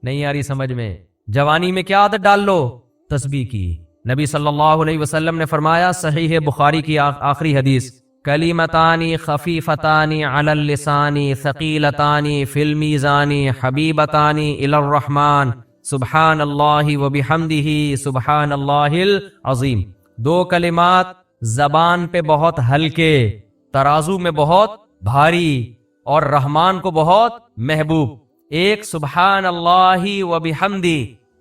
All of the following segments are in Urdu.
نہیں آ رہی سمجھ میں؟ جوانی میں کیا عادت ڈال لو؟ تسبیح کی۔ نبی صلی اللہ علیہ وسلم نے فرمایا، صحیح بخاری کی آخری حدیث، کلیمتانی خفیفتانی علی اللسانی ثقیلتانی فی المیزان حبیبتانی الی الرحمن سبحان اللہ وبحمدہ سبحان اللہ العظیم۔ دو کلمات زبان پہ بہت ہلکے، ترازو میں بہت بھاری، اور رحمان کو بہت محبوب۔ ایک سبحان اللہ وبحمدہ،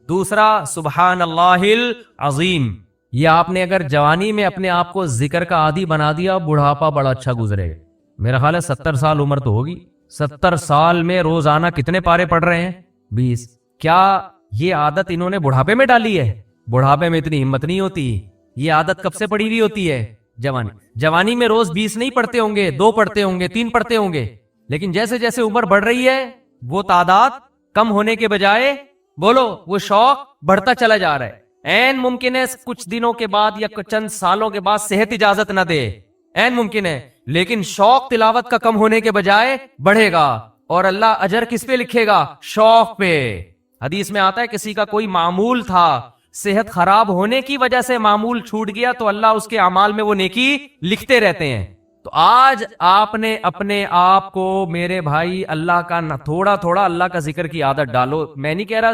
دوسرا سبحان اللہ العظیم۔ یہ آپ نے اگر جوانی میں اپنے آپ کو ذکر کا عادی بنا دیا، بڑھاپا بڑا اچھا گزرے گا۔ میرا خیال ہے 70 سال عمر تو ہوگی، 70 سال میں روزانہ کتنے پارے پڑھ رہے ہیں؟ 20۔ کیا یہ عادت انہوں نے بڑھاپے میں ڈالی ہے؟ بڑھاپے میں اتنی ہمت نہیں ہوتی۔ یہ عادت کب سے پڑی ہوئی ہوتی ہے؟ جوانی میں روز 20 نہیں پڑھتے ہوں گے، 2 پڑھتے ہوں گے، 3 پڑھتے ہوں گے، لیکن جیسے جیسے عمر بڑھ رہی ہے وہ تعداد کم ہونے کے بجائے بولو وہ شوق بڑھتا چلا جا رہا ہے۔ عین ممکن ہے کچھ دنوں کے بعد یا چند سالوں کے بعد صحت اجازت نہ دے، عین ممکن ہے، لیکن شوق تلاوت کا کم ہونے کے بجائے بڑھے گا، اور اللہ اجر کس پہ لکھے گا؟ شوق پہ۔ حدیث میں آتا ہے کسی کا کوئی معمول تھا، صحت خراب ہونے کی وجہ سے معمول چھوٹ گیا تو اللہ اس کے اعمال میں وہ نیکی لکھتے رہتے ہیں۔ تو آج آپ نے اپنے آپ کو میرے بھائی اللہ کا نہ تھوڑا تھوڑا اللہ کا ذکر کی عادت ڈالو۔ میں نہیں کہہ رہا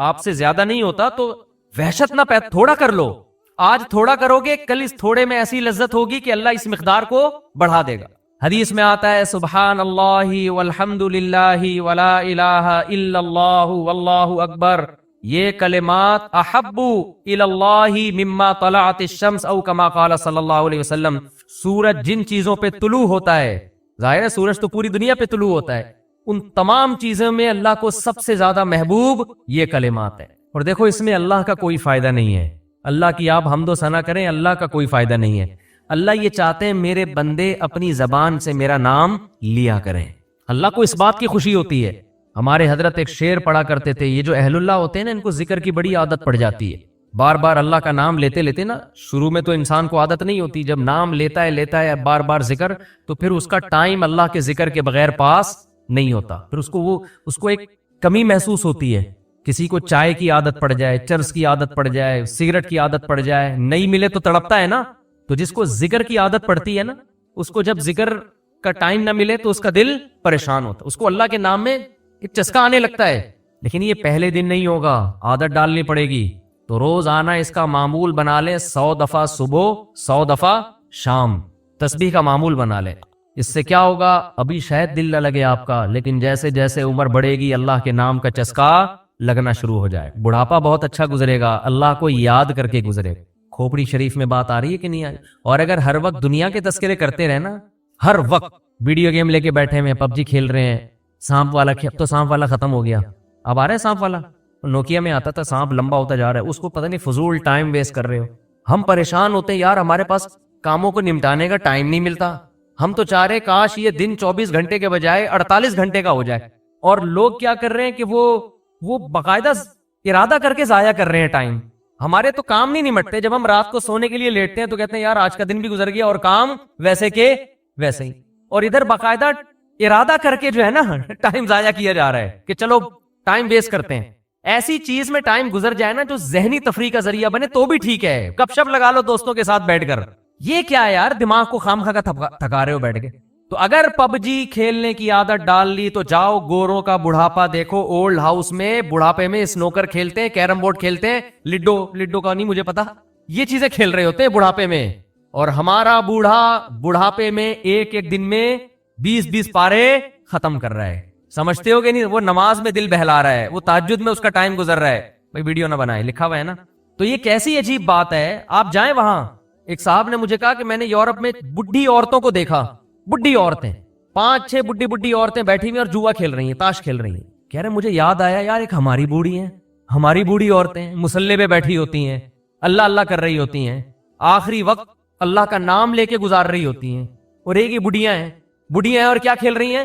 آپ سے زیادہ نہیں ہوتا تو وحشت نہ تھوڑا کر لو۔ آج تھوڑا کرو گے، کل اس تھوڑے میں ایسی لذت ہوگی کہ اللہ اس مقدار کو بڑھا دے گا۔ حدیث میں آتا ہے سبحان اللہ والحمد للہ ولا الہ الا اللہ واللہ اکبر، یہ کلمات احب الی اللہ مما طلعت الشمس او کما قال صلی اللہ علیہ وسلم۔ سورج جن چیزوں پہ طلوع ہوتا ہے، ظاہر ہے سورج تو پوری دنیا پہ طلوع ہوتا ہے، ان تمام چیزوں میں اللہ کو سب سے زیادہ محبوب یہ کلمات ہے۔ اور دیکھو اس میں اللہ کا کوئی فائدہ نہیں ہے، اللہ کی آپ حمد و ثنا کریں، اللہ کا کوئی فائدہ نہیں ہے۔ اللہ یہ چاہتے ہیں میرے بندے اپنی زبان سے میرا نام لیا کریں، اللہ کو اس بات کی خوشی ہوتی ہے۔ ہمارے حضرت ایک شعر پڑھا کرتے تھے، یہ جو اہل اللہ ہوتے ہیں نا ان کو ذکر کی بڑی عادت پڑ جاتی ہے، بار بار اللہ کا نام لیتے لیتے نا، شروع میں تو انسان کو عادت نہیں ہوتی، جب نام لیتا ہے بار بار ذکر، تو پھر اس کا ٹائم اللہ کے ذکر کے بغیر پاس نہیں ہوتا، پھر اس کو ایک کمی محسوس ہوتی ہے۔ کسی کو چائے کی عادت پڑ جائے، چرس کی عادت پڑ جائے، سگریٹ کی عادت پڑ جائے، نہیں ملے تو تڑپتا ہے نا۔ تو جس کو ذکر کی عادت پڑتی ہے نا، اس کو جب ذکر کا ٹائم نہ ملے تو اس کا دل پریشان ہوتا ہے، اس کو اللہ کے نام میں ایک چسکا آنے لگتا ہے۔ لیکن یہ پہلے دن نہیں ہوگا، عادت ڈالنی پڑے گی۔ تو روز آنا اس کا معمول بنا لیں، 100 دفعہ صبح 100 دفعہ شام تسبیح کا معمول بنا لیں۔ اس سے کیا ہوگا؟ ابھی شاید دل نہ لگے آپ کا، لیکن جیسے جیسے عمر بڑھے گی اللہ کے نام کا چسکا لگنا شروع ہو جائے، بڑھاپا بہت اچھا گزرے گا، اللہ کو یاد کر کے گزرے۔ کھوپڑی شریف میں بات آ رہی ہے کہ نہیں آئی؟ اور اگر ہر وقت دنیا کے تذکرے کرتے رہے نا، ہر وقت ویڈیو گیم لے کے بیٹھے ہیں، پب جی کھیل رہے ہیں، سانپ والا تو سانپ والا ختم ہو گیا، اب آ رہا ہے سانپ والا، نوکیا میں آتا تھا سانپ لمبا ہوتا جا رہا ہے، اس کو پتہ نہیں فضول ٹائم ویسٹ کر رہے ہو۔ ہم پریشان ہوتے ہیں یار، ہمارے پاس کاموں کو نمٹانے کا ٹائم نہیں ملتا، ہم تو چاہ رہے کاش یہ دن 24 گھنٹے کے بجائے 48 گھنٹے کا ہو جائے۔ اور لوگ کیا کر رہے ہیں کہ وہ باقاعدہ ارادہ کر کے ضائع کر رہے ہیں ٹائم۔ ہمارے تو کام نہیں نمٹتے، جب ہم رات کو سونے کے لیے لیٹتے ہیں تو کہتے ہیں یار آج کا دن بھی گزر گیا اور کام ویسے کے ویسے ہی، اور ادھر باقاعدہ ارادہ کر کے جو ہے نا ٹائم ضائع کیا جا رہا ہے کہ چلو ٹائم ویسٹ کرتے ہیں۔ ایسی چیز میں ٹائم گزر جائے نا جو ذہنی تفریح کا ذریعہ بنے تو بھی ٹھیک ہے، گپ شپ لگا لو دوستوں کے ساتھ بیٹھ کر، یہ کیا ہے یار دماغ کو خام خواہ تھکا رہے ہو بیٹھ کے۔ تو اگر پب جی کھیلنے کی عادت ڈال لی تو جاؤ گوروں کا بڑھاپا دیکھو، اولڈ ہاؤس میں بڑھاپے میں سنوکر کھیلتے ہیں، کیرم بورڈ کھیلتے ہیں، لڈو کا نہیں مجھے پتا، یہ چیزیں کھیل رہے ہوتے ہیں بڑھاپے میں۔ اور ہمارا بوڑھا بڑھاپے میں ایک ایک دن میں 20 پارے ختم کر رہا ہے، سمجھتے ہو کہ نہیں؟ وہ نماز میں دل بہلا رہا ہے، وہ تہجد میں اس کا ٹائم گزر رہا ہے۔ بھائی ویڈیو نہ بنائے، لکھا ہوا ہے نا۔ تو یہ کیسی عجیب بات ہے، آپ جائیں وہاں۔ ایک صاحب نے مجھے کہا کہ میں نے یورپ میں بڈھی عورتوں کو دیکھا، بڈھی عورتیں 5-6 بڈھی عورتیں بیٹھی ہوئی اور جوا کھیل رہی ہیں، تاش کھیل رہی ہیں۔ کہہ رہے مجھے یاد آیا یار ایک ہماری بوڑھی ہیں، ہماری بوڑھی عورتیں مصلے پہ بیٹھی ہوتی ہیں، اللہ اللہ کر رہی ہوتی ہیں، آخری وقت اللہ کا نام لے کے گزار رہی ہوتی ہیں، اور ایک ہی بڑھیاں ہیں اور کیا کھیل رہی ہیں؟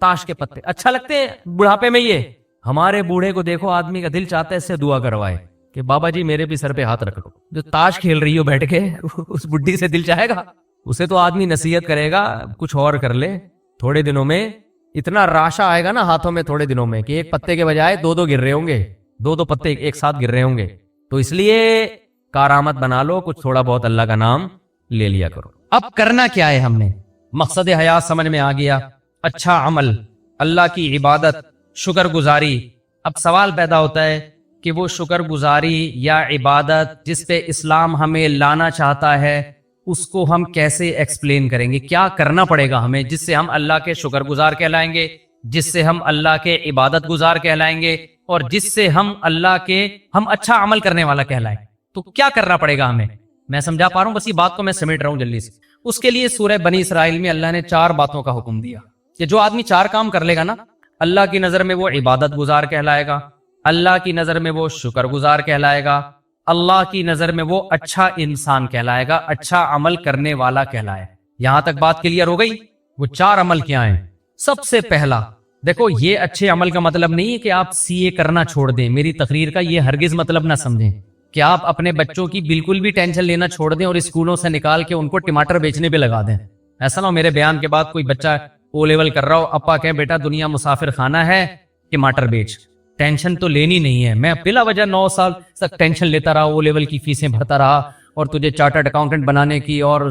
تاش کے پتے۔ اچھا لگتے ہیں بڑھاپے میں یہ؟ ہمارے بوڑھے کو دیکھو، آدمی کا دل چاہتا ہے اس سے دعا کروائے کہ بابا جی میرے بھی سر پہ ہاتھ رکھ لو۔ جو تاش کھیل رہی ہو بیٹھ کے اس بڈھی سے دل چاہے گا؟ اسے تو آدمی نصیحت کرے گا کچھ اور کر لے، تھوڑے دنوں میں اتنا راشا آئے گا نا ہاتھوں میں تھوڑے دنوں میں کہ ایک پتے کے بجائے دو گر رہے ہوں گے، دو پتے ایک ساتھ گر رہے ہوں گے. تو اس لیے کارآمد بنا لو، کچھ تھوڑا بہت اللہ کا نام لے لیا کرو. اب کرنا کیا ہے؟ ہم نے مقصد حیات سمجھ میں آ گیا، اچھا عمل، اللہ کی عبادت، شکر گزاری. اب سوال پیدا ہوتا ہے کہ وہ شکر گزاری یا عبادت جس پہ اسلام ہمیں لانا چاہتا ہے اس کو ہم کیسے ایکسپلین کریں گے؟ کیا کرنا پڑے گا ہمیں جس سے ہم اللہ کے شکر گزار کہلائیں گے، جس سے ہم اللہ کے عبادت گزار کہلائیں گے، اور جس سے ہم اللہ کے ہم اچھا عمل کرنے والا کہلائیں؟ تو کیا کرنا پڑے گا ہمیں؟ میں سمجھا پا رہا ہوں؟ بس یہ بات کو میں سمیٹ رہا ہوں جلدی سے. اس کے لیے سورہ بنی اسرائیل میں اللہ نے 4 باتوں کا حکم دیا کہ جو آدمی 4 کام کر لے گا نا، اللہ کی نظر میں وہ عبادت گزار کہلائے گا، اللہ کی نظر میں وہ شکر گزار کہلائے گا، اللہ کی نظر میں وہ اچھا انسان کہلائے گا، اچھا عمل کرنے والا کہلائے. یہاں تک بات کلیئر ہو گئی؟ وہ 4 عمل کیا ہیں؟ سب سے پہلا دیکھو، یہ اچھے عمل کا مطلب نہیں ہے کہ آپ CA کرنا چھوڑ دیں. میری تقریر کا یہ ہرگز مطلب نہ سمجھیں کہ آپ اپنے بچوں کی بالکل بھی ٹینشن لینا چھوڑ دیں اور اسکولوں سے نکال کے ان کو ٹماٹر بیچنے پہ لگا دیں. ایسا نہ ہو میرے بیان کے بعد کوئی بچہ او لیول کر رہا ہو، ابا کہے بیٹا دنیا مسافر خانہ ہے، ٹماٹر بیچ. ٹینشن تو لینی نہیں ہے. میں بلا وجہ 9 سال تک ٹینشن لیتا رہا، او لیول کی فیسیں بھرتا رہا، اور تجھے چارٹرڈ اکاؤنٹنٹ بنانے کی اور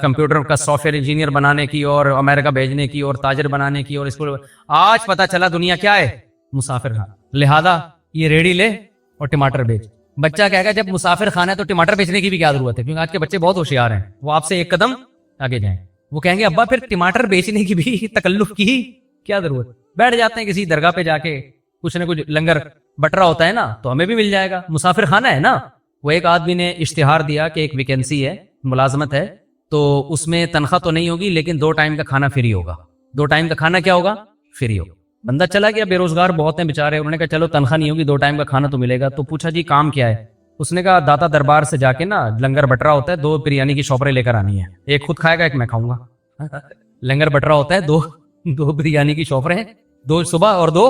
کمپیوٹر کا سافٹ ویئر انجینئر بنانے کی اور امریکہ بھیجنے کی اور تاجر بنانے کی، اور اسکول آج پتا چلا دنیا کیا ہے؟ مسافر خانہ. لہذا یہ ریڑھی لے اور ٹماٹر بیچ. بچہ کہے گا جب مسافر خانہ ہے تو ٹماٹر بیچنے کی بھی کیا ضرورت ہے؟ کیونکہ آج کے بچے بہت ہوشیار ہیں، وہ آپ سے ایک قدم آگے جائیں. وہ کہیں گے ابا پھر ٹماٹر بیچنے کی بھی تکلف کی کیا ضرورت؟ بیٹھ جاتے ہیں کسی درگاہ پہ جا کے، کچھ نہ کچھ لنگر بٹ رہا ہوتا ہے نا، تو ہمیں بھی مل جائے گا. مسافر خانہ ہے نا. وہ ایک آدمی نے اشتہار دیا کہ ایک ویکینسی ہے، ملازمت ہے، تو اس میں تنخواہ تو نہیں ہوگی لیکن 2 ٹائم کا کھانا فری ہوگا. 2 ٹائم کا کھانا کیا ہوگا؟ فری ہوگا. بندہ چلا گیا، بے روزگار بہت ہیں بیچارے، انہوں نے کہا چلو تنخواہ نہیں ہوگی 2 ٹائم کا کھانا تو ملے گا. تو پوچھا جی کام کیا ہے؟ اس نے کہا داتا دربار سے جا کے نا لنگر بٹرا ہوتا ہے، 2 بریانی کی شاپریں لے کر آنی ہے، ایک خود کھائے گا ایک میں کھاؤں گا. لنگر بٹرا ہوتا ہے، 2 بریانی کی شاپریں، 2 صبح اور 2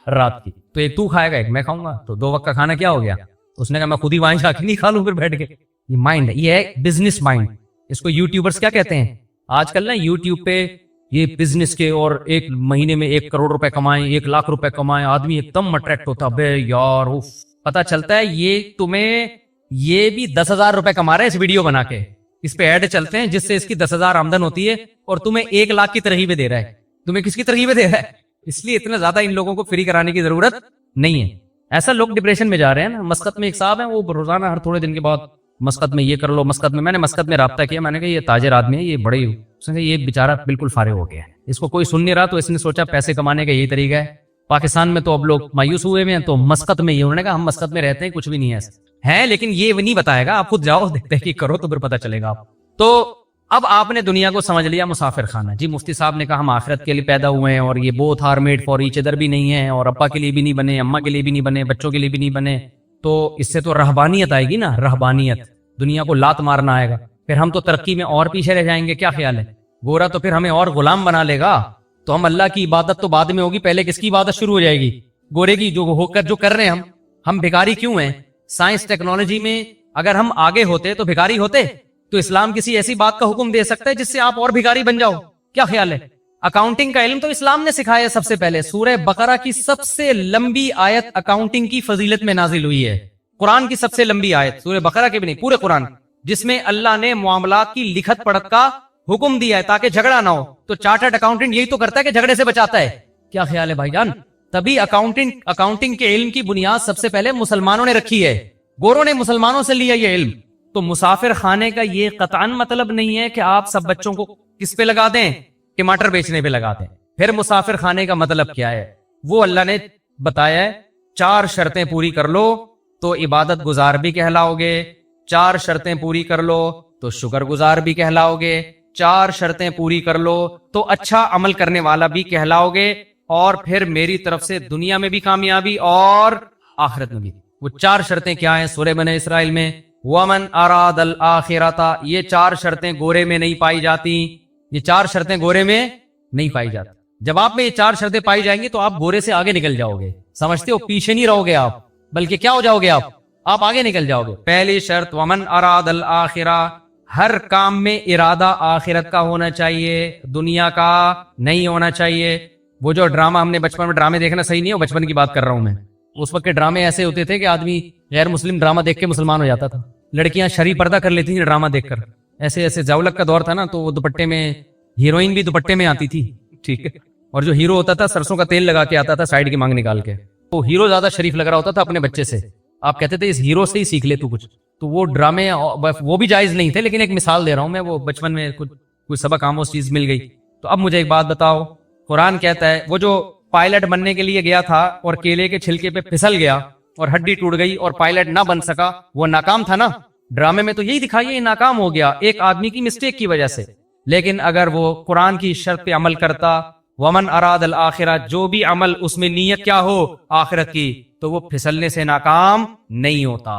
رات کی، تو ایک تو کھائے گا ایک میں کھاؤں گا، تو 2 وقت کا کھانا کیا ہو گیا؟ اس نے کہا میں خود ہی وہاں جا کے نہیں کھا لوں پھر بیٹھ کے. یہ مائنڈ ہے، یہ ہے بزنس مائنڈ. اس کو یوٹیوبرز کیا کہتے ہیں آج کل نا؟ یوٹیوب پہ یہ بزنس کے، اور ایک مہینے میں 1 کروڑ روپے کمائیں، 1 لاکھ روپے کمائیں، آدمی ایک دم اٹریکٹ ہوتا بے یار. پتا چلتا ہے یہ تمہیں یہ بھی 10,000 روپے کما رہا ہے اس ویڈیو بنا کے. اس پہ ایڈ چلتے ہیں جس سے اس کی 10,000 آمدن ہوتی ہے، اور تمہیں 1 لاکھ کی ترغیبیں دے رہا ہے. تمہیں کس کی ترغیبیں دے رہا ہے؟ اس لیے اتنا زیادہ ان لوگوں کو فری کرانے کی ضرورت نہیں ہے. ایسا لوگ ڈپریشن میں جا رہے ہیں نا. مسقط میں ایک صاحب ہیں، وہ روزانہ ہر تھوڑے دن کے بعد مسقط میں یہ کر لو، مسقط میں نے مسقط میں رابطہ کیا، میں نے کہا یہ تاجر آدمی ہے، یہ بڑے، اس نے کہا یہ بیچارہ بالکل فارغ ہو گیا ہے، اس کو کوئی سن نہیں رہا، تو اس نے سوچا پیسے کمانے کا یہی طریقہ ہے. پاکستان میں تو اب لوگ مایوس ہوئے ہیں، تو مسقط میں یہ، انہوں نے کہا ہم مسقط میں رہتے ہیں، کچھ بھی نہیں ہے ایسا ہے، لیکن یہ نہیں بتائے گا، آپ خود جاؤ تحقیق کرو تو پھر پتہ چلے گا آپ. تو اب آپ نے دنیا کو سمجھ لیا مسافر خانہ. جی مفتی صاحب نے کہا ہم آخرت کے لیے پیدا ہوئے ہیں، اور یہ both are made for each other بھی نہیں ہے، اور ابا کے لیے بھی نہیں بنے، اماں کے لیے بھی نہیں بنے، بچوں کے لیے بھی نہیں بنے. تو اس سے تو رہبانیت آئے گی نا، رہبانیت، دنیا کو لات مارنا آئے گا. پھر ہم تو ترقی میں اور پیچھے رہ جائیں گے. کیا خیال ہے؟ گورا تو پھر ہمیں اور غلام بنا لے گا. تو ہم اللہ کی عبادت تو بعد میں ہوگی، پہلے کس کی عبادت شروع ہو جائے گی؟ گورے کی، جو کر رہے ہیں ہم بھیکاری کیوں ہیں؟ سائنس ٹیکنالوجی میں اگر ہم آگے ہوتے تو بھیکاری ہوتے؟ تو اسلام کسی ایسی بات کا حکم دے سکتا ہے جس سے آپ اور بھیکاری بن جاؤ؟ کیا خیال ہے؟ اکاؤنٹنگ کا علم تو اسلام نے سکھایا سب سے پہلے. سورہ بقرہ کی سب سے لمبی آیت اکاؤنٹنگ کی فضیلت میں نازل ہوئی ہے. قرآن کی سب سے لمبی آیت، سورہ بقرہ کی بھی نہیں، پورے قرآن، جس میں اللہ نے معاملات کی لکھت پڑھت کا حکم دیا ہے تاکہ جھگڑا نہ ہو. تو چارٹرڈ اکاؤنٹنٹ یہی تو کرتا ہے کہ جھگڑے سے بچاتا ہے. کیا خیال ہے بھائی جان؟ تبھی اکاؤنٹنگ کے علم کی بنیاد سب سے پہلے مسلمانوں نے رکھی ہے. گوروں نے مسلمانوں سے لیا یہ علم. تو مسافر خانے کا یہ قطعاً مطلب نہیں ہے کہ آپ سب بچوں کو کس پہ لگا دیں؟ ٹماٹر بیچنے پہ لگا دیں. پھر مسافر خانے کا مطلب کیا ہے؟ وہ اللہ نے بتایا ہے 4 شرطیں پوری کر لو تو عبادت گزار بھی کہلاؤ گے، 4 شرطیں پوری کر لو تو شکر گزار بھی کہلاؤ گے، 4 شرطیں پوری کر لو تو اچھا عمل کرنے والا بھی کہلاؤ گے، اور پھر میری طرف سے دنیا میں بھی کامیابی اور آخرت میں بھی. وہ 4 شرطیں کیا ہیں؟ سورہ بنی اسرائیل میں وَمَنْ أَرَادَ الْآخِرَةَ، یہ 4 شرطیں گورے میں نہیں پائی جاتی. یہ 4 شرطیں گورے میں نہیں پائی جاتی. جب آپ میں یہ 4 شرطیں پائی جائیں گی تو آپ گورے سے آگے نکل جاؤ گے. سمجھتے ہو؟ پیچھے نہیں رہو گے آپ، بلکہ کیا ہو جاؤ گے آپ آگے نکل جاؤ گے. پہلی شرط وَمَنْ أَرَادَ الْآخِرَةَ، ہر کام میں ارادہ آخرت کا ہونا چاہیے، دنیا کا نہیں ہونا چاہیے. وہ جو ڈرامہ ہم نے بچپن میں، ڈرامے دیکھنا صحیح نہیں ہے، بچپن کی بات کر رہا ہوں میں، اس وقت کے ڈرامے ایسے ہوتے تھے کہ آدمی غیر مسلم ڈرامہ دیکھ کے مسلمان ہو جاتا تھا، لڑکیاں شرعی پردہ کر لیتی تھیں ڈرامہ دیکھ کر، ایسے ایسے زاولک کا دور تھا نا، تو وہ دوپٹے میں، ہیروئن بھی دوپٹے میں آتی تھی، ٹھیک ہے، اور جو ہیرو ہوتا تھا سرسوں کا تیل لگا کے آتا تھا سائڈ کی مانگ نکال کے، وہ ہیرو زیادہ شریف لگ رہا ہوتا تھا اپنے بچے سے، آپ کہتے تھے اس ہیرو سے ہی سیکھ لے تو کچھ، تو وہ ڈرامے وہ بھی جائز نہیں تھے، لیکن ایک مثال دے رہا ہوں میں، وہ بچپن میں کوئی سبق آموز چیز مل گئی۔ تو اب مجھے ایک بات بتاؤ، قرآن کہتا ہے وہ جو پائلٹ بننے کے لیے گیا تھا اور کیلے کے چھلکے پہ پھسل گیا اور ہڈی ٹوٹ گئی اور پائلٹ نہ بن سکا، وہ ناکام تھا نا، ڈرامے میں تو یہی دکھائیے، یہ ناکام ہو گیا ایک آدمی کی مسٹیک کی وجہ سے، لیکن اگر وہ قرآن کی شرط پہ عمل کرتا، ومن اراد الآخرہ، جو بھی عمل اس میں نیت کیا ہو آخرت کی، تو وہ پھسلنے سے ناکام نہیں ہوتا،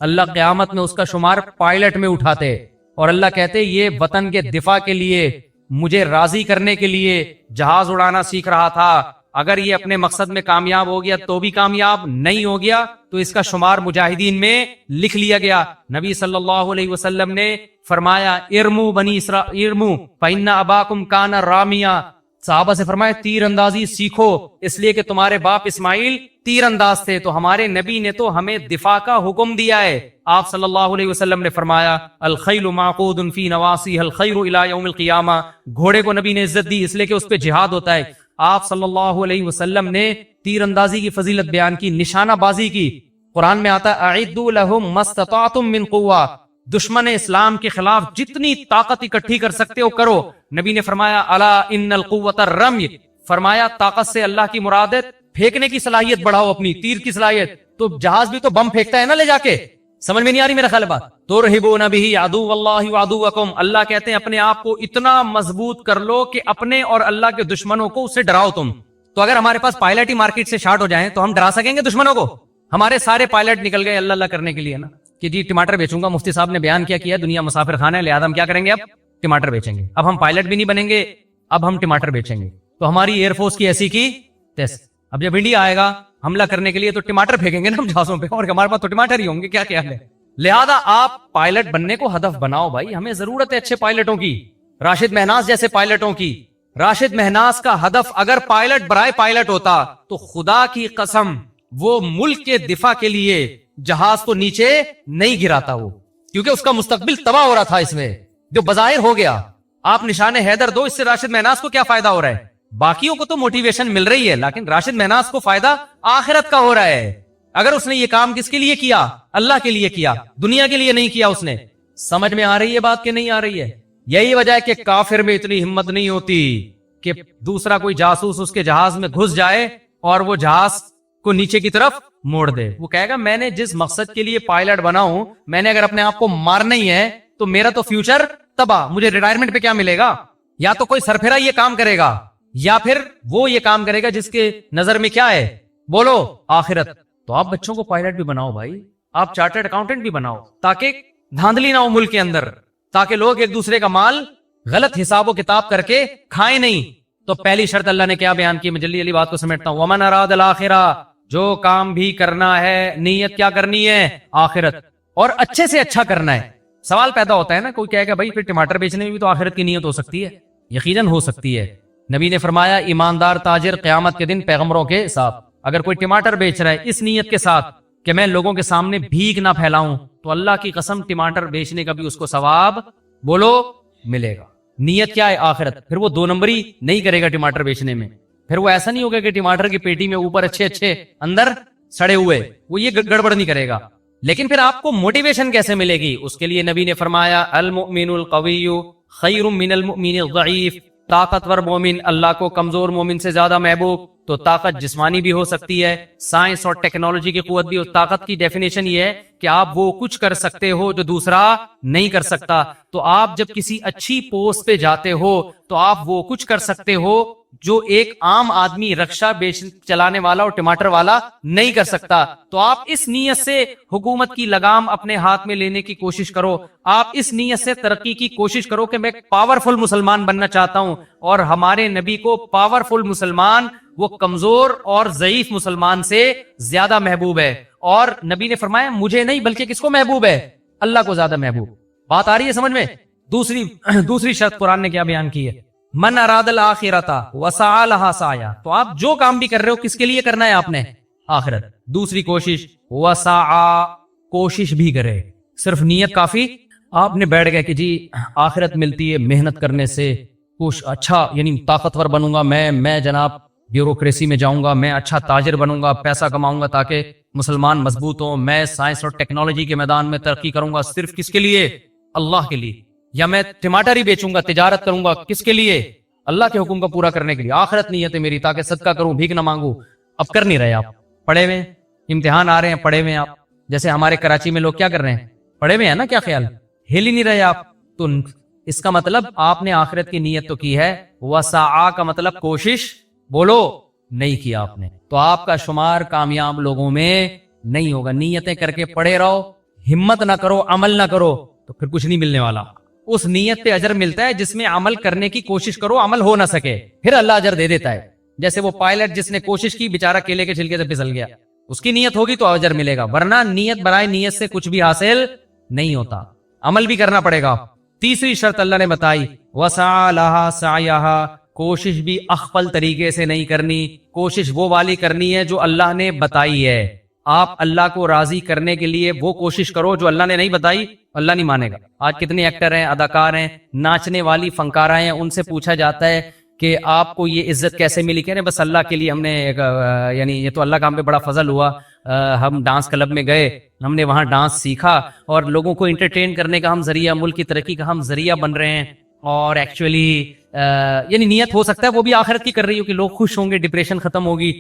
اللہ قیامت میں اس کا شمار پائلٹ میں اٹھاتے، اور اللہ کہتے یہ وطن کے دفاع کے لیے، مجھے راضی کرنے کے لیے جہاز اڑانا سیکھ رہا تھا، اگر یہ اپنے مقصد میں کامیاب ہو گیا تو بھی کامیاب، نہیں ہو گیا تو اس کا شمار مجاہدین میں لکھ لیا گیا۔ نبی صلی اللہ علیہ وسلم نے فرمایا ارمو بنی اسرائیل ارمو فإن اباکم کان رامیا، صحابہ سے فرمایا تیر اندازی سیکھو، اس لیے کہ تمہارے باپ اسماعیل تیر انداز تھے، تو ہمارے نبی نے تو ہمیں دفاع کا حکم دیا ہے۔ آپ صلی اللہ علیہ وسلم نے فرمایا الخیل معقود فی نواصیھا الخیر الی یوم القیامہ، گھوڑے کو نبی نے عزت دی اس لیے کہ اس پہ جہاد ہوتا ہے۔ آپ صلی اللہ علیہ وسلم نے تیر اندازی کی فضیلت بیان کی، نشانہ بازی کی، قرآن میں آتا ہے اعدوا لهم ما استطعتم من قوہ، دشمن اسلام کے خلاف جتنی طاقت اکٹھی کر سکتے ہو کرو۔ نبی نے فرمایا الا ان القوۃ الرمی، فرمایا طاقت سے اللہ کی مراد ہے پھینکنے کی صلاحیت بڑھاؤ، اپنی تیر کی صلاحیت، تو جہاز بھی تو بم پھینکتا ہے نا لے جا کے، سمجھ میں نہیں آ رہی میرا خیال بات؟ ترہبون بہ عدو اللہ وعدوکم، اللہ کہتے ہیں اپنے آپ کو اتنا مضبوط کر لو کہ اپنے اور اللہ کے دشمنوں کو اس سے ڈراؤ تم۔ تو اگر ہمارے پاس پائلٹ ہی مارکیٹ سے شارٹ ہو جائیں تو ہم ڈرا سکیں گے دشمنوں کو؟ ہمارے سارے پائلٹ نکل گئے اللہ اللہ کرنے کے لیے نا، کہ جی ٹماٹر بیچوں گا، مفتی صاحب نے بیان کیا دنیا مسافر خانہ ہے، لہذا ہم کیا کریں گے، اب ٹماٹر بیچیں گے، اب ہم پائلٹ بھی نہیں بنیں گے، اب ہم ٹماٹر بیچیں گے، تو ہماری ایئر فورس کی ایسی کی تیس، اب جب انڈیا آئے گا حملہ کرنے کے لیے تو ٹماٹر پھینکیں گے نا ہم جہازوں پہ، اور ہمارے پاس تو ٹماٹر ہی ہوں گے، کیا خیال ہے؟ لہذا آپ پائلٹ بننے کو ہدف بناؤ بھائی، ہمیں ضرورت ہے اچھے پائلٹوں کی، راشد مہناز جیسے پائلٹوں کی۔ راشد مہناز کا ہدف اگر پائلٹ برائے پائلٹ ہوتا تو خدا کی قسم وہ ملک کے دفاع کے لیے جہاز کو نیچے نہیں گراتا، وہ کیونکہ اس کا مستقبل تباہ ہو رہا تھا اس میں، جو بظاہر ہو گیا۔ آپ نشان حیدر دو، اس سے راشد مہناز کو کیا فائدہ ہو رہا ہے؟ باقیوں کو تو موٹیویشن مل رہی ہے، لیکن راشد مہناز کو فائدہ آخرت کا ہو رہا ہے۔ اگر اس نے یہ کام کس کے لیے کیا؟ اللہ کے لیے کیا، دنیا کے لیے نہیں کیا اس نے۔ سمجھ میں آ رہی ہے بات کہ نہیں آ رہی ہے؟ یہی وجہ ہے کہ کافر میں اتنی ہمت نہیں ہوتی کہ دوسرا کوئی جاسوس اس کے جہاز میں گھس جائے اور وہ جہاز کو نیچے کی طرف موڑ دے۔ وہ کہے گا میں نے جس مقصد کے لیے پائلٹ بنا ہوں، میں نے اگر اپنے آپ کو مارنا ہی ہے تو میرا تو فیوچر تباہ، مجھے ریٹائرمنٹ پہ کیا ملے گا؟ یا تو کوئی سرفرا یہ کام کرے گا، یا پھر وہ یہ کام کرے گا جس کے نظر میں کیا ہے، بولو آخرت۔ تو آپ بچوں کو پائلٹ بھی بناؤ بھائی، آپ چارٹرڈ اکاؤنٹنٹ بھی بناؤ، تاکہ دھاندلی نہ ہو ملک کے اندر، تاکہ لوگ ایک دوسرے کا مال غلط حساب و کتاب کر کے کھائیں نہیں۔ تو پہلی شرط اللہ نے کیا بیان کی؟ میں جلدی جلدی بات کو سمیٹتا ہوں، ومن اراد الآخرہ، جو کام بھی کرنا ہے نیت کیا کرنی ہے؟ آخرت، اور اچھے سے اچھا کرنا ہے۔ سوال پیدا ہوتا ہے نا، کوئی کہے گا بھائی پھر ٹماٹر بیچنے میں بھی تو آخرت کی نیت ہو سکتی ہے۔ یقیناً ہو سکتی ہے۔ نبی نے فرمایا ایماندار تاجر قیامت کے دن پیغمبروں کے ساتھ، اگر کوئی ٹماٹر بیچ رہا ہے اس نیت کے ساتھ کہ میں لوگوں کے سامنے بھیک نہ پھیلاؤں، تو اللہ کی قسم ٹماٹر بیچنے کا بھی اس کو ثواب بولو ملے گا۔ نیت کیا ہے؟ آخرت۔ پھر وہ دو نمبری نہیں کرے گا ٹماٹر بیچنے میں، پھر وہ ایسا نہیں ہوگا کہ ٹماٹر کی پیٹی میں اوپر اچھے اچھے اندر سڑے ہوئے، وہ یہ گڑبڑ نہیں کرے گا۔ لیکن پھر آپ کو موٹیویشن کیسے ملے گی؟ اس کے لیے نبی نے فرمایا المؤمن القوی خیر من المؤمن الضعیف، طاقتور مومن اللہ کو کمزور مومن سے زیادہ محبوب۔ تو طاقت جسمانی بھی ہو سکتی ہے، سائنس اور ٹیکنالوجی کی قوت بھی۔ طاقت کی ڈیفینیشن یہ ہے کہ آپ وہ کچھ کر سکتے ہو جو دوسرا نہیں کر سکتا۔ تو آپ جب کسی اچھی پوسٹ پہ جاتے ہو تو آپ وہ کچھ کر سکتے ہو جو ایک عام آدمی رکشہ چلانے والا اور ٹماٹر والا نہیں کر سکتا۔ تو آپ اس نیت سے حکومت کی لگام اپنے ہاتھ میں لینے کی کوشش کرو، آپ اس نیت سے ترقی کی کوشش کرو کہ میں پاورفل مسلمان بننا چاہتا ہوں، اور ہمارے نبی کو پاورفل مسلمان وہ کمزور اور ضعیف مسلمان سے زیادہ محبوب ہے۔ اور نبی نے فرمایا مجھے نہیں بلکہ کس کو محبوب ہے؟ اللہ کو زیادہ محبوب۔ بات آ رہی ہے سمجھ میں؟ دوسری شرط قرآن نے کیا بیان کی ہے؟ من اراد الآخرۃ وسعى لها سعیا، تو آپ جو کام بھی کر رہے ہو کس کے لیے کرنا ہے آپ نے؟ آخرت۔ دوسری کوشش وسعى، کوشش بھی کرے، صرف نیت کافی؟ آپ نے بیٹھ گئے کہ جی آخرت ملتی ہے محنت کرنے سے، کچھ اچھا یعنی طاقتور بنوں گا میں جناب بیوروکریسی میں جاؤں گا، میں اچھا تاجر بنوں گا، پیسہ کماؤں گا تاکہ مسلمان مضبوط ہوں، میں سائنس اور ٹیکنالوجی کے میدان میں ترقی کروں گا، صرف کس کے لیے؟ اللہ کے لیے۔ یا میں ٹماٹر ہی بیچوں گا، تجارت کروں گا، کس کے لیے؟ اللہ کے حکم کو پورا کرنے کے لیے۔ آخرت نیت ہے میری تاکہ صدقہ کروں، بھیک نہ مانگوں۔ اب کر نہیں رہے آپ، پڑھے ہوئے ہیں، امتحان آ رہے ہیں، پڑھے ہوئے ہیں آپ، جیسے ہمارے کراچی میں لوگ کیا کر رہے ہیں؟ پڑھے ہوئے ہیں نا، کیا خیال؟ ہل ہی نہیں رہے آپ، تو اس کا مطلب آپ نے آخرت کی نیت تو کی ہے، وسعا کا مطلب کوشش بولو نہیں کیا آپ نے، تو آپ کا شمار کامیاب لوگوں میں نہیں ہوگا۔ نیتیں کر کے پڑے رہو، ہمت نہ کرو، عمل نہ کرو، تو پھر کچھ نہیں ملنے والا۔ اس نیت پہ اجر ملتا ہے جس میں عمل کرنے کی کوشش کرو، عمل ہو نہ سکے، پھر اللہ اجر دے دیتا ہے۔ جیسے وہ پائلٹ جس نے کوشش کی، بیچارہ کیلے کے چھلکے سے پھسل گیا، اس کی نیت ہوگی تو اجر ملے گا، ورنہ نیت برائے نیت سے کچھ بھی حاصل نہیں ہوتا، عمل بھی کرنا پڑے گا۔ تیسری شرط اللہ نے بتائی، وسعى لها سعيها، کوشش بھی اخفل طریقے سے نہیں کرنی، کوشش وہ والی کرنی ہے جو اللہ نے بتائی ہے۔ آپ اللہ کو راضی کرنے کے لیے وہ کوشش کرو جو اللہ نے نہیں بتائی، اللہ نہیں مانے گا۔ آج کتنے ایکٹر ہیں، اداکار ہیں، ناچنے والی فنکارہ ہیں، ان سے پوچھا جاتا ہے کہ آپ کو یہ عزت کیسے ملی؟ کہہ رہے ہیں بس اللہ کے لیے ہم نے یعنی یہ تو اللہ کا ہم پہ بڑا فضل ہوا، ہم ڈانس کلب میں گئے، ہم نے وہاں ڈانس سیکھا اور لوگوں کو انٹرٹین کرنے کا ہم ذریعہ، ملک کی ترقی کا ہم ذریعہ بن رہے ہیں۔ اور ایکچولی یعنی نیت ہو سکتا ہے وہ بھی آخرت کی کر رہی ہو کہ لوگ خوش ہوں گے، ڈپریشن ختم ہوگی،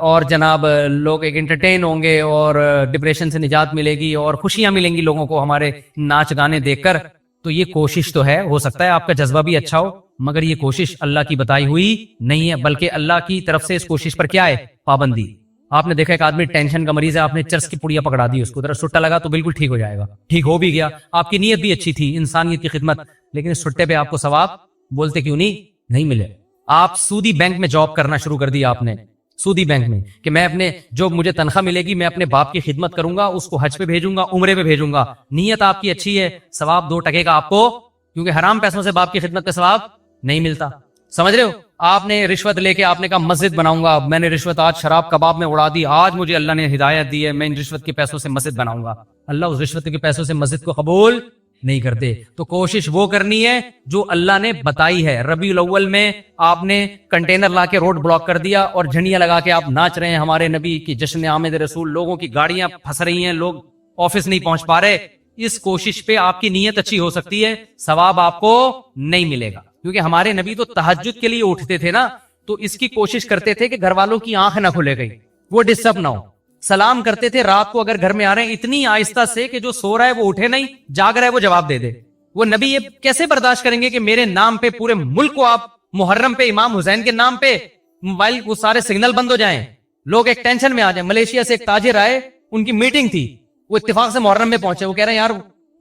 اور جناب لوگ ایک انٹرٹین ہوں گے اور ڈپریشن سے نجات ملے گی اور خوشیاں ملیں گی لوگوں کو ہمارے ناچ گانے دیکھ کر۔ تو یہ کوشش تو ہے، ہو سکتا ہے آپ کا جذبہ بھی اچھا ہو، مگر یہ کوشش اللہ کی بتائی ہوئی نہیں ہے، بلکہ اللہ کی طرف سے اس کوشش پر کیا ہے؟ پابندی۔ آپ نے دیکھا ایک آدمی ٹینشن کا مریض ہے، آپ نے چرس کی پڑیا پکڑا دی، اس کو ذرا سٹا لگا تو بالکل ٹھیک ہو جائے گا، ٹھیک ہو بھی گیا، آپ کی نیت بھی اچھی تھی، انسانیت کی خدمت، لیکن اس سٹے پہ آپ کو ثواب بولتے کیوں نہیں ملے؟ آپ سودی بینک میں جاب کرنا شروع کر دیا آپ نے، سودی بینک میں، کہ میں اپنے جو مجھے تنخواہ ملے گی میں اپنے باپ کی خدمت کروں گا، اس کو حج پہ بھیجوں گا، عمرے پہ بھیجوں گا، نیت آپ کی اچھی ہے، ثواب 2 ٹکے کا آپ کو، کیونکہ حرام پیسوں سے باپ کی خدمت پہ ثواب نہیں ملتا۔ سمجھ رہے ہو؟ آپ نے رشوت لے کے آپ نے کہا مسجد بناؤں گا، میں نے رشوت آج شراب کباب میں اڑا دی، آج مجھے اللہ نے ہدایت دی ہے، میں ان رشوت کے پیسوں سے مسجد بناؤں گا، اللہ اس رشوت کے پیسوں سے مسجد کو قبول نہیں کرتے۔ تو کوشش وہ کرنی ہے جو اللہ نے بتائی ہے۔ ربیع الاول میں آپ نے کنٹینر لا کے روڈ بلاک کر دیا اور جھنڈیاں لگا کے آپ ناچ رہے ہیں ہمارے نبی کی جشن آمد رسول، لوگوں کی گاڑیاں پھنس رہی ہیں، لوگ آفس نہیں پہنچ پا رہے، اس کوشش پہ آپ کی نیت اچھی ہو سکتی ہے، ثواب آپ کو نہیں ملے گا، کیونکہ ہمارے نبی تو تہجد کے لیے اٹھتے تھے نا، تو اس کی کوشش کرتے تھے کہ گھر والوں کی آنکھ نہ کھلے گئی، وہ ڈسٹرب نہ ہو، سلام کرتے تھے رات کو اگر گھر میں آ رہے ہیں اتنی آہستہ سے کہ جو سو رہا ہے وہ اٹھے نہیں، جاگ رہا ہے وہ جواب دے دے۔ وہ نبی یہ کیسے برداشت کریں گے کہ میرے نام پہ پورے ملک کو آپ محرم پہ امام حسین کے نام پہ موبائل وہ سارے سگنل بند ہو جائیں، لوگ ایک ٹینشن میں آ جائیں۔ ملیشیا سے ایک تاجر آئے، ان کی میٹنگ تھی، وہ اتفاق سے محرم میں پہنچے، وہ کہہ رہے ہیں یار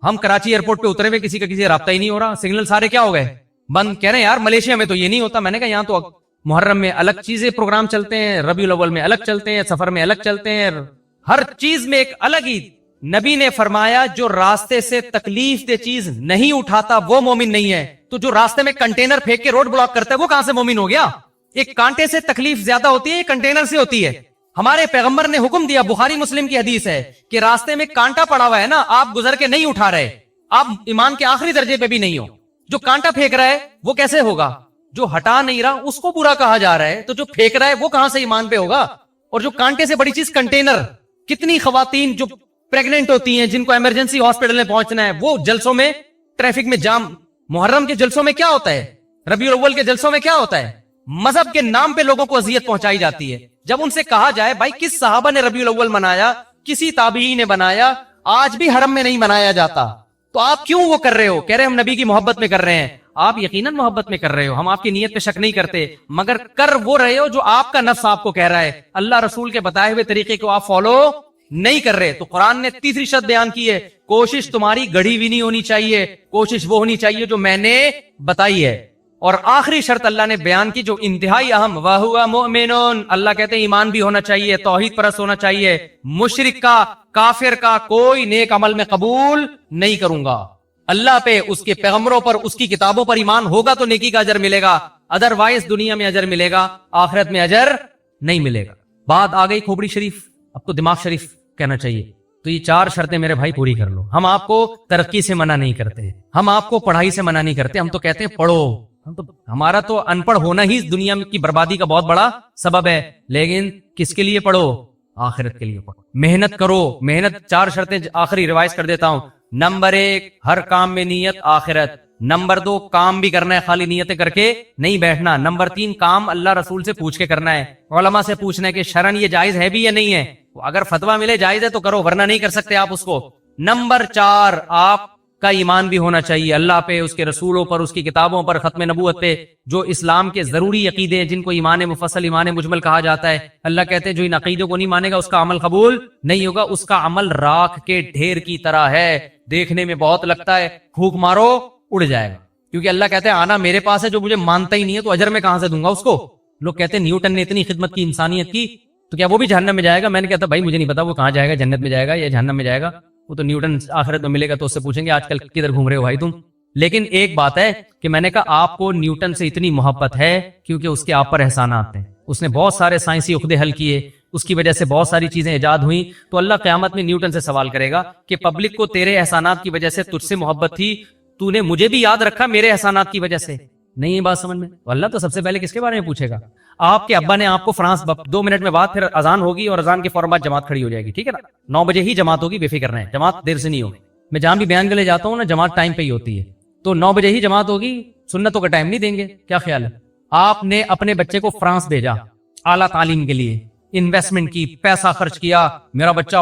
ہم کراچی ایئرپورٹ پہ اترے ہوئے کسی کا کسی رابطہ ہی نہیں ہو رہا، سگنل سارے کیا ہو گئے بند، کہہ رہے ہیں یار ملیشیا میں تو یہ نہیں ہوتا۔ میں نے کہا یہاں تو محرم میں الگ چیزیں پروگرام چلتے ہیں، ربیع الاول میں الگ چلتے ہیں، سفر میں الگ چلتے ہیں، ہر چیز میں ایک الگ ہی۔ نبی نے فرمایا جو راستے سے تکلیف دہ چیز نہیں اٹھاتا وہ مومن نہیں ہے، تو جو راستے میں کنٹینر پھینک کے روڈ بلاک کرتا ہے وہ کہاں سے مومن ہو گیا؟ ایک کانٹے سے تکلیف زیادہ ہوتی ہے، ایک کنٹینر سے ہوتی ہے۔ ہمارے پیغمبر نے حکم دیا، بخاری مسلم کی حدیث ہے کہ راستے میں کانٹا پڑا ہوا ہے نا، آپ گزر کے نہیں اٹھا رہے، آپ ایمان کے آخری درجے پہ بھی نہیں ہو، جو کانٹا پھینک رہا ہے وہ کیسے ہوگا؟ جو ہٹا نہیں رہا اس کو برا کہا جا رہا ہے، تو جو پھینک رہا ہے وہ کہاں سے ایمان پہ ہوگا؟ اور جو کانٹے سے بڑی چیز کنٹینر، کتنی خواتین جو پریگننٹ ہوتی ہیں جن کو ایمرجنسی ہاسپٹل میں پہنچنا ہے، وہ جلسوں میں ٹریفک میں جام، محرم کے جلسوں میں کیا ہوتا ہے، ربیع الاول کے جلسوں میں کیا ہوتا ہے؟ مذہب کے نام پہ لوگوں کو اذیت پہنچائی جاتی ہے۔ جب ان سے کہا جائے بھائی کس صحابہ نے ربیع الاول منایا، کسی تابعی نے بنایا، آج بھی حرم میں نہیں منایا جاتا، تو آپ کیوں وہ کر رہے ہو؟ کہہ رہے ہم نبی کی محبت میں کر رہے ہیں۔ آپ یقیناً محبت میں کر رہے ہو، ہم آپ کی نیت پہ شک نہیں کرتے، مگر کر وہ رہے ہو جو آپ کا نفس آپ کو کہہ رہا ہے، اللہ رسول کے بتائے ہوئے طریقے کو آپ فالو نہیں کر رہے۔ تو قرآن نے تیسری شرط بیان کی ہے، کوشش تمہاری گڑھی ہوئی نہیں ہونی چاہیے، کوشش وہ ہونی چاہیے جو میں نے بتائی ہے۔ اور آخری شرط اللہ نے بیان کی جو انتہائی اہم، وَهُوَ مُؤْمِنٌ، اللہ کہتے ہیں ایمان بھی ہونا چاہیے، توحید پرست ہونا چاہیے، مشرک کا، کافر کا کوئی نیک عمل میں قبول نہیں کروں گا۔ اللہ پہ، اس کے پیغمبروں پر، اس کی کتابوں پر ایمان ہوگا تو نیکی کا اجر ملے گا، ادروائز دنیا میں اجر ملے گا، آخرت میں اجر نہیں ملے گا۔ بات آ گئی کھوپڑی شریف، اب تو دماغ شریف کہنا چاہیے۔ تو یہ 4 شرطیں میرے بھائی پوری کر لو۔ ہم آپ کو ترقی سے منع نہیں کرتے، ہم آپ کو پڑھائی سے منع نہیں کرتے، ہم تو کہتے ہیں پڑھو۔ ہمارا تو ان پڑھ ہونا ہی دنیا کی بربادی کا بہت بڑا سبب ہے، لیکن کس کے لیے پڑھو؟ آخرت کے لیے پڑھو، محنت کرو۔ محنت 4 شرطیں آخری ریوائز کر دیتا ہوں۔ نمبر 1، ہر کام میں نیت آخرت۔ نمبر 2، کام بھی کرنا ہے، خالی نیتیں کر کے نہیں بیٹھنا۔ نمبر 3، کام اللہ رسول سے پوچھ کے کرنا ہے، علماء سے پوچھنا ہے کہ شرعن یہ جائز ہے بھی یا نہیں ہے، اگر فتویٰ ملے جائز ہے تو کرو، ورنہ نہیں کر سکتے آپ اس کو۔ نمبر 4، آپ کا ایمان بھی ہونا چاہیے اللہ پہ، اس کے رسولوں پر، اس کی کتابوں پر، ختم نبوت پہ، جو اسلام کے ضروری عقیدے ہیں جن کو ایمان مفصل، ایمان مجمل کہا جاتا ہے۔ اللہ کہتے ہیں جو ان عقیدوں کو نہیں مانے گا اس کا عمل قبول نہیں ہوگا، اس کا عمل راکھ کے ڈھیر کی طرح ہے، دیکھنے میں بہت لگتا ہے، پھونک مارو اڑ جائے گا، کیونکہ اللہ کہتے ہیں آنا میرے پاس ہے، جو مجھے مانتا ہی نہیں ہے تو اجر میں کہاں سے دوں گا اس کو۔ لوگ کہتے ہیں نیوٹن نے اتنی خدمت کی انسانیت کی تو کیا وہ بھی جہنم میں جائے گا؟ میں نے کہتا بھائی مجھے نہیں پتا وہ کہاں جائے گا، جنت میں جائے گا یا جہنم میں جائے گا، وہ تو نیوٹن آخرت میں ملے گا تو اس سے پوچھیں گے آج کل کدھر گھوم رہے ہو بھائی تم۔ لیکن ایک بات ہے کہ میں نے کہا آپ کو نیوٹن سے اتنی محبت ہے کیونکہ اس کے آپ پر احسانات ہیں، اس نے بہت سارے سائنسی عقدے حل کیے، اس کی وجہ سے بہت ساری چیزیں ایجاد ہوئیں، تو اللہ قیامت میں نیوٹن سے سوال کرے گا کہ پبلک کو تیرے احسانات کی وجہ سے تجھ سے محبت تھی، تو نے مجھے بھی یاد رکھا میرے احسانات کی وجہ سے؟ نہیں ہے بات سمجھ میں؟ تو اللہ تو سب سے پہلے کس کے بارے میں پوچھے گا؟ آپ کے ابا نے آپ کو فرانس 2 منٹ میں بعد پھر اذان ہوگی اور اذان کے فوراً بعد جماعت کھڑی ہو جائے گی، ٹھیک ہے نا؟ 9 بجے ہی جماعت ہوگی، بے فکر رہیں، جماعت دیر سے نہیں ہوگی۔ میں جہاں بھی بیان کے لیے جاتا ہوں نا جماعت ٹائم پہ ہی ہوتی ہے، تو 9 بجے ہی جماعت ہوگی، سنتوں کا ٹائم نہیں دیں گے۔ کیا خیال ہے؟ آپ نے اپنے بچے کو فرانس بھیجا اعلیٰ تعلیم کے لیے، انویسٹمنٹ کی، پیسہ خرچ کیا، میرا بچہ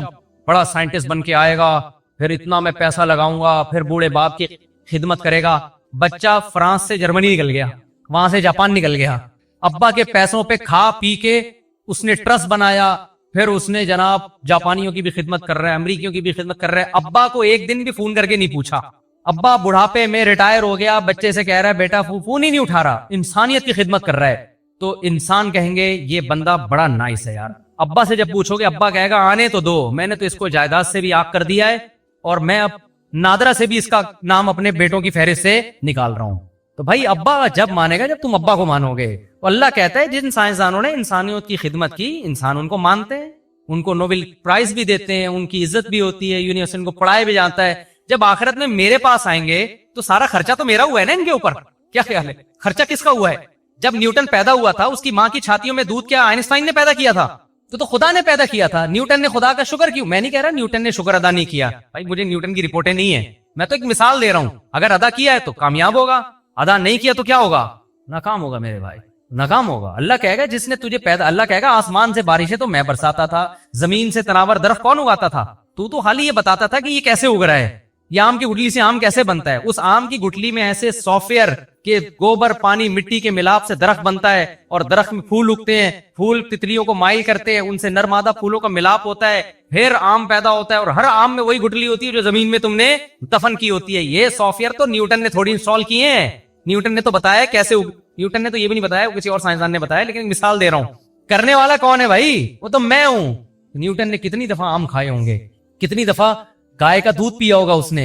بڑا سائنٹسٹ بن کے آئے گا، پھر اتنا میں پیسہ لگاؤں گا، پھر بوڑھے باپ کی خدمت کرے گا۔ بچہ فرانس سے جرمنی نکل گیا، وہاں سے جاپان نکل گیا، ابا کے پیسوں پہ کھا پی کے اس نے ٹرسٹ بنایا، پھر اس نے جناب جاپانیوں کی بھی خدمت کر رہا ہے، امریکیوں کی بھی خدمت کر رہا ہے، ابا کو ایک دن بھی فون کر کے نہیں پوچھا۔ ابا بڑھاپے میں ریٹائر ہو گیا، بچے سے کہہ رہا ہے بیٹا فون ہی نہیں اٹھا رہا، انسانیت کی خدمت کر رہا ہے، تو انسان کہیں گے یہ بندہ بڑا نائس ہے یار۔ ابا سے جب پوچھو گے ابا کہے گا آنے تو دو، میں نے تو اس کو جائیداد سے بھی آگ کر دیا ہے اور میں اب نادرہ سے بھی اس کا نام اپنے بیٹوں کی فہرست سے نکال رہا ہوں۔ تو بھائی ابا جب مانے گا جب تم ابا کو مانو گے۔ اللہ کہتا ہے جن سائنسدانوں نے انسانیت کی خدمت کی، انسان ان کو مانتے ہیں، ان کو نوبل پرائز بھی دیتے ہیں، ان کی عزت بھی ہوتی ہے، یونیورسٹی ان کو پڑھایا بھی جاتا ہے۔ جب آخرت میں میرے پاس آئیں گے تو سارا خرچہ تو میرا ہوا ہے نا ان کے اوپر۔ کیا خیال ہے؟ خرچہ کس کا ہوا ہے؟ جب نیوٹن پیدا ہوا تھا اس کی ماں کی چھاتیوں میں دودھ کیا آئنسٹائن نے پیدا کیا تھا؟ تو خدا نے پیدا کیا تھا۔ نیوٹن نے خدا کا شکر کیوں؟ میں نہیں کہہ رہا نیوٹن نے شکر ادا نہیں کیا، بھائی مجھے نیوٹن کی رپورٹیں نہیں ہیں، میں تو ایک مثال دے رہا ہوں۔ اگر ادا کیا ہے تو کامیاب ہوگا، ادا نہیں کیا تو کیا ہوگا؟ ناکام ہوگا میرے بھائی، ناکام ہوگا۔ اللہ کہے گا جس نے تجھے پیدا، اللہ کہے گا آسمان سے بارشیں تو میں برساتا تھا، زمین سے تناور درخت کون اگاتا تھا؟ تو خالی یہ بتاتا تھا کہ یہ کیسے اگ رہا ہے، یہ آم کی گٹلی سے آم کیسے بنتا ہے۔ اس آم کی گٹلی میں ایسے سافٹ ویئر کہ گوبر پانی مٹی کے ملاپ سے درخت بنتا ہے، اور درخت میں پھول اگتے ہیں، پھول تتلیوں کو مائل کرتے ہیں، ان سے نر مادہ پھولوں کا ملاپ ہوتا ہے، پھر آم پیدا ہوتا ہے، اور ہر آم میں وہی گٹلی ہوتی ہے جو زمین میں تم نے دفن کی ہوتی ہے۔ یہ سافٹ ویئر تو نیوٹن نے تھوڑی انسٹال کیے ہیں، نیوٹن نے تو بتایا کیسے نیوٹن نے تو یہ بھی نہیں بتایا، وہ کسی اور سائنسدان نے بتایا، لیکن مثال دے رہا ہوں۔ کرنے والا کون ہے بھائی؟ وہ تو میں ہوں۔ نیوٹن نے کتنی دفعہ آم کھائے ہوں گے، کتنی دفعہ گائے کا دودھ پیا ہوگا اس نے،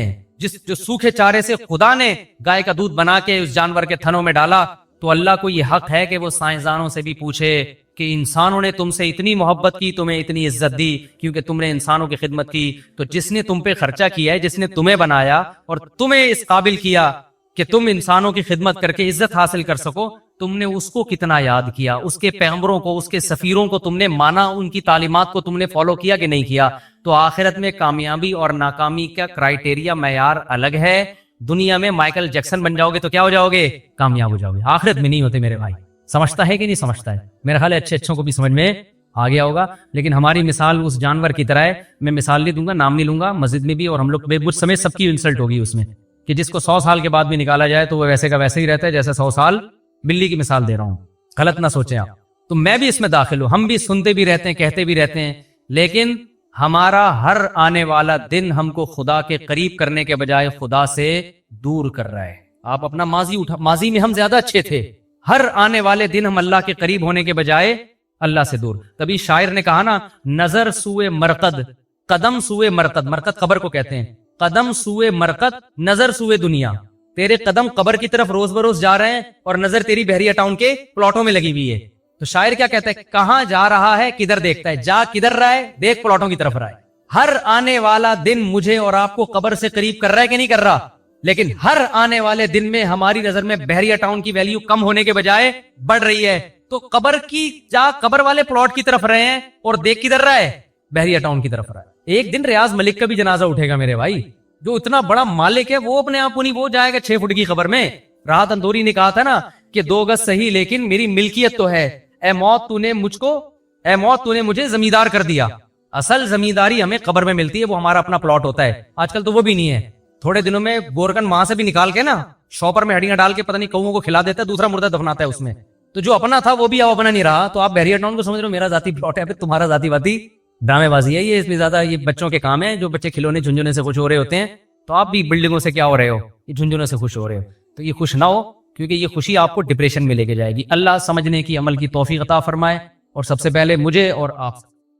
جو سوکھے چارے سے خدا نے گائے کا دودھ بنا کے اس جانور کے تھنوں میں ڈالا۔ تو اللہ کو یہ حق ہے کہ وہ سائنسدانوں سے بھی پوچھے کہ انسانوں نے تم سے اتنی محبت کی، تمہیں اتنی عزت دی کیونکہ تم نے انسانوں کی خدمت کی، تو جس نے تم پہ خرچہ کیا ہے، جس نے تمہیں بنایا اور تمہیں اس قابل کیا کہ تم انسانوں کی خدمت کر کے عزت حاصل کر سکو، تم نے اس کو کتنا یاد کیا، اس کے پیغمبروں کو، اس کے سفیروں کو تم نے مانا، ان کی تعلیمات کو تم نے فالو کیا کہ نہیں کیا؟ تو آخرت میں کامیابی اور ناکامی کا کرائیٹیریا معیار الگ ہے۔ دنیا میں مائیکل جیکسن بن جاؤ گے تو کیا ہو جاؤ گے؟ کامیاب ہو جاؤ گے۔ آخرت میں نہیں ہوتے میرے بھائی۔ سمجھتا ہے کہ نہیں سمجھتا ہے؟ میرا خیال ہے اچھوں کو بھی سمجھ میں آ گیا ہوگا، لیکن ہماری مثال اس جانور کی طرح ہے۔ میں مثال نہیں دوں گا، نام نہیں لوں گا مسجد میں بھی، اور ہم لوگ مجھ سمیت سب کی انسلٹ ہوگی اس میں، کہ جس کو 100 سال کے بعد بھی نکالا جائے تو وہ ویسے کا ویسے ہی رہتا ہے جیسے 100 سال۔ بلی کی مثال دے رہا ہوں، غلط نہ سوچیں آپ۔ تو میں بھی اس میں داخل ہوں، ہم بھی سنتے بھی رہتے ہیں، کہتے بھی رہتے ہیں، لیکن ہمارا ہر آنے والا دن ہم کو خدا کے قریب کرنے کے بجائے خدا سے دور کر رہا ہے۔ آپ اپنا ماضی میں ہم زیادہ اچھے تھے، ہر آنے والے دن ہم اللہ کے قریب ہونے کے بجائے اللہ سے دور۔ تبھی شاعر نے کہا نا، نظر سوئے مرقد، قدم سوئے مرقد، مرقد قبر کو کہتے ہیں، قدم سوئے مرکت نظر سوئے دنیا. تیرے قدم قبر کی طرف روز بروز جا رہے ہیں اور نظر تیری بحریہ ٹاؤن کے پلاٹوں میں لگی ہوئی ہے. تو شاعر کیا کہتا ہے؟ کہاں جا رہا ہے کدھر دیکھتا ہے، جا کدھر رہا ہے دیکھ پلاٹوں کی طرف رہا ہے. ہر آنے والا دن مجھے اور آپ کو قبر سے قریب کر رہا ہے کہ نہیں کر رہا؟ لیکن ہر آنے والے دن میں ہماری نظر میں بحریہ ٹاؤن کی ویلیو کم ہونے کے بجائے بڑھ رہی ہے. تو قبر کی جا قبر والے پلاٹ کی طرف رہے ہیں اور دیکھ کدھر رہا ہے؟ بحریہ ٹاؤن کی طرف رہا ہے. ایک دن ریاض ملک کا بھی جنازہ اٹھے گا میرے بھائی. جو اتنا بڑا مالک ہے وہ اپنے آپ کو نہیں، وہ جائے گا 6 فٹ کی قبر میں. راحت اندوری نے کہا تھا نا کہ 2 گز صحیح لیکن میری ملکیت تو ہے. اے موت تو نے مجھے زمیندار کر دیا. اصل زمینداری ہمیں قبر میں ملتی ہے، وہ ہمارا اپنا پلاٹ ہوتا ہے. آج کل تو وہ بھی نہیں ہے. تھوڑے دنوں میں گورکن ماں سے بھی نکال کے نا شاپر میں ہڈیاں ڈال کے پتہ نہیں کوؤں کو کھلا دیتا ہے، دوسرا مردہ دفناتا ہے اس میں. تو جو اپنا تھا وہ بھی اب اپنا نہیں رہا. تو آپ بحریہ ٹاؤن کو سمجھ رہے ہو میرا ذاتی پلاٹ ہے، پھر تمہارا ذاتی باتی ڈرامے بازی ہے. یہ اس میں زیادہ یہ بچوں کے کام ہے، جو بچے کھلونے جھنجھونے سے خوش ہو رہے ہوتے ہیں. تو آپ بھی بلڈنگوں سے کیا ہو رہے ہو، یہ جھنجھونے سے خوش ہو رہے ہو. تو یہ خوش نہ ہو، کیونکہ یہ خوشی آپ کو ڈپریشن میں لے کے جائے گی. اللہ سمجھنے کی عمل کی توفیق عطا فرمائے، اور سب سے پہلے مجھے اور آپ